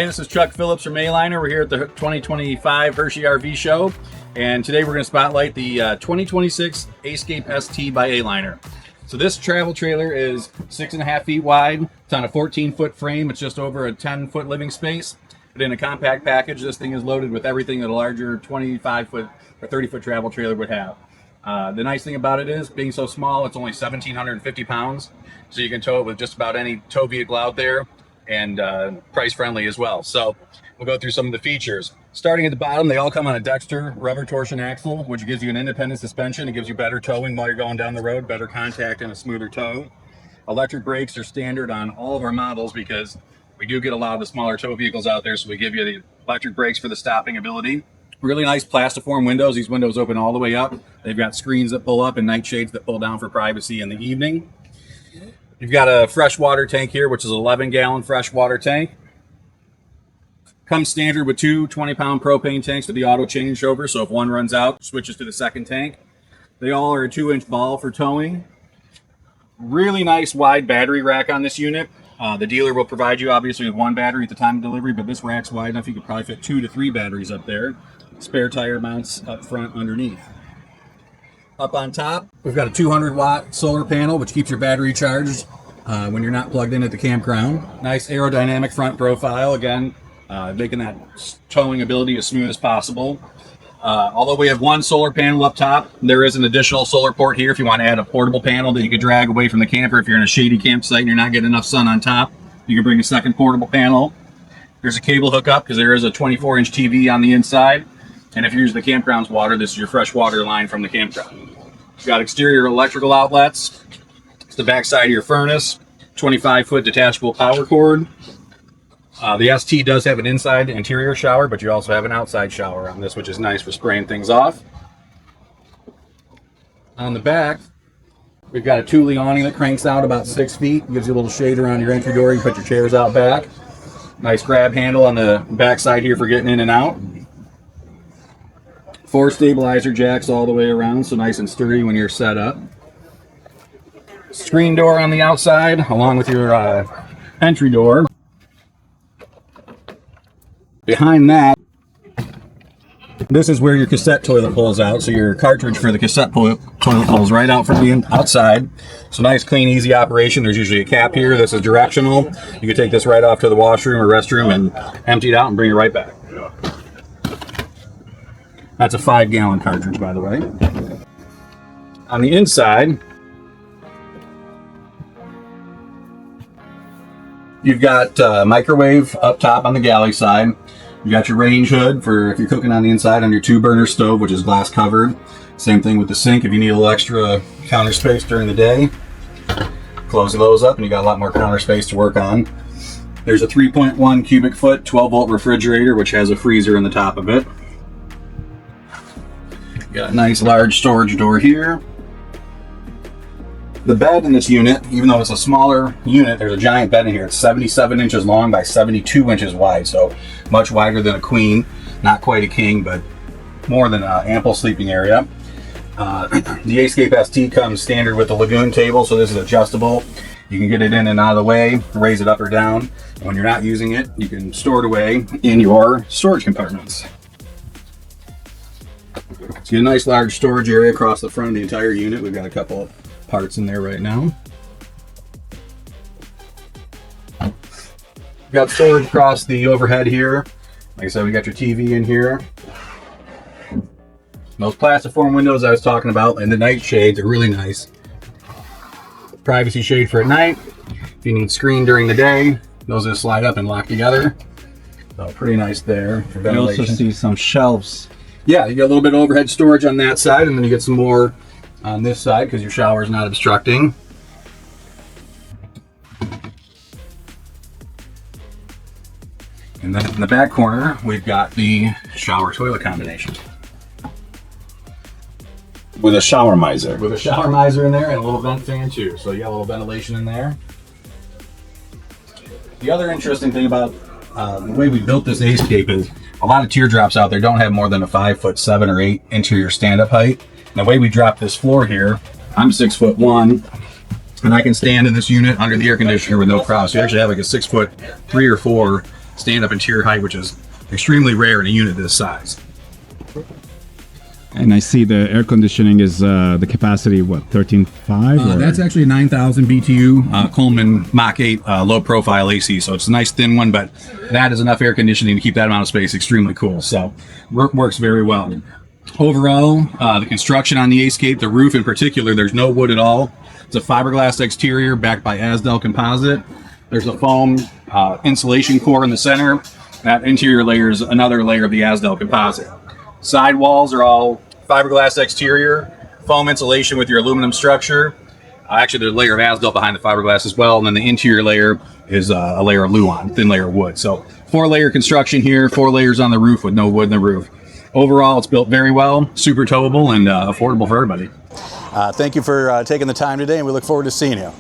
this is Chuck Phillips from Aliner. We're here at the 2025 Hershey RV Show, and today we're going to spotlight the 2026 Ascape ST by Aliner. So this travel trailer is 6.5 feet wide. It's on a 14-foot frame. It's just over a 10-foot living space. But in a compact package, this thing is loaded with everything that a larger 25-foot or 30-foot travel trailer would have. The nice thing about it is, being so small, it's only 1,750 pounds, so you can tow it with just about any tow vehicle out there, and price friendly as well. So we'll go through some of the features. Starting at the bottom, they all come on a Dexter rubber torsion axle, which gives you an independent suspension. It gives you better towing while you're going down the road, better contact and a smoother tow. Electric brakes are standard on all of our models because we do get a lot of the smaller tow vehicles out there, so we give you the electric brakes for the stopping ability. Really nice plastiform windows. These windows open all the way up. They've got screens that pull up and night shades that pull down for privacy in the evening. You've got a freshwater tank here, which is an 11-gallon freshwater tank. Comes standard with two 20-pound propane tanks with the auto changeover, so if one runs out, switches to the second tank. They all are a 2-inch ball for towing. Really nice wide battery rack on this unit. The dealer will provide you obviously with one battery at the time of delivery, but this rack's wide enough you could probably fit 2 to 3 batteries up there. Spare tire mounts up front underneath. Up on top, we've got a 200-watt solar panel, which keeps your battery charged when you're not plugged in at the campground. Nice aerodynamic front profile, again, making that towing ability as smooth as possible. Although we have one solar panel up top, there is an additional solar port here if you want to add a portable panel that you could drag away from the camper. If you're in a shady campsite and you're not getting enough sun on top, you can bring a second portable panel. There's a cable hookup because there is a 24-inch TV on the inside. And if you're using the campground's water, this is your fresh water line from the campground. You've got exterior electrical outlets. It's the back side of your furnace. 25-foot detachable power cord. The ST does have an inside interior shower, but you also have an outside shower on this, which is nice for spraying things off. On the back, we've got a Thule awning that cranks out about 6 feet. Gives you a little shade around your entry door. You can put your chairs out back. Nice grab handle on the back side here for getting in and out. 4 stabilizer jacks all the way around, so nice and sturdy when you're set up. Screen door on the outside, along with your entry door. Behind that, this is where your cassette toilet pulls out, so your cartridge for the cassette toilet pulls right out from the outside. So nice, clean, easy operation. There's usually a cap here. This is directional. You can take this right off to the washroom or restroom and empty it out and bring it right back. That's a 5-gallon cartridge, by the way. On the inside, you've got microwave up top on the galley side. You got your range hood for if you're cooking on the inside on your 2-burner stove, which is glass covered. Same thing with the sink if you need a little extra counter space during the day. Close those up and you got a lot more counter space to work on. There's a 3.1 cubic foot 12-volt refrigerator, which has a freezer in the top of it. Got a nice large storage door here. The bed in this unit, even though it's a smaller unit, there's a giant bed in here. It's 77 inches long by 72 inches wide, so much wider than a queen. Not quite a king, but more than an ample sleeping area. The Ascape ST comes standard with the Lagoon table, so this is adjustable. You can get it in and out of the way, raise it up or down. When you're not using it, you can store it away in your storage compartments. So you get a nice large storage area across the front of the entire unit. We've got a couple of parts in there right now. We've got storage across the overhead here. Like I said, we got your TV in here. Those plastiform windows I was talking about and the night shades are really nice. Privacy shade for at night. If you need screen during the day, those just slide up and lock together. So pretty nice there for ventilation. You also see some shelves. Yeah, you got a little bit of overhead storage on that side, and then you get some more on this side because your shower is not obstructing. And then in the back corner, we've got the shower toilet combination. With a shower miser. With a shower miser in there and a little vent fan too, so you got a little ventilation in there. The other interesting thing about the way we built this Ascape is a lot of teardrops out there don't have more than a 5'7" or 8" interior stand-up height. And the way we drop this floor here, I'm 6'1", and I can stand in this unit under the air conditioner with no problem. So you actually have like a 6'3" or 4" stand-up interior height, which is extremely rare in a unit this size. And I see the air conditioning is the capacity, what, 13.5? That's actually a 9,000 BTU Coleman Mach 8 low-profile AC, so it's a nice thin one, but that is enough air conditioning to keep that amount of space extremely cool, so works very well. Overall, the construction on the Ascape, the roof in particular, there's no wood at all. It's a fiberglass exterior backed by Azdel composite. There's a foam insulation core in the center. That interior layer is another layer of the Azdel composite. Side walls are all fiberglass exterior, foam insulation with your aluminum structure. Actually, there's a layer of Azdel behind the fiberglass as well, and then the interior layer is a layer of Luan, thin layer of wood. So 4-layer construction here, 4 layers on the roof with no wood in the roof. Overall, it's built very well, super towable, and affordable for everybody. Thank you for taking the time today, and we look forward to seeing you.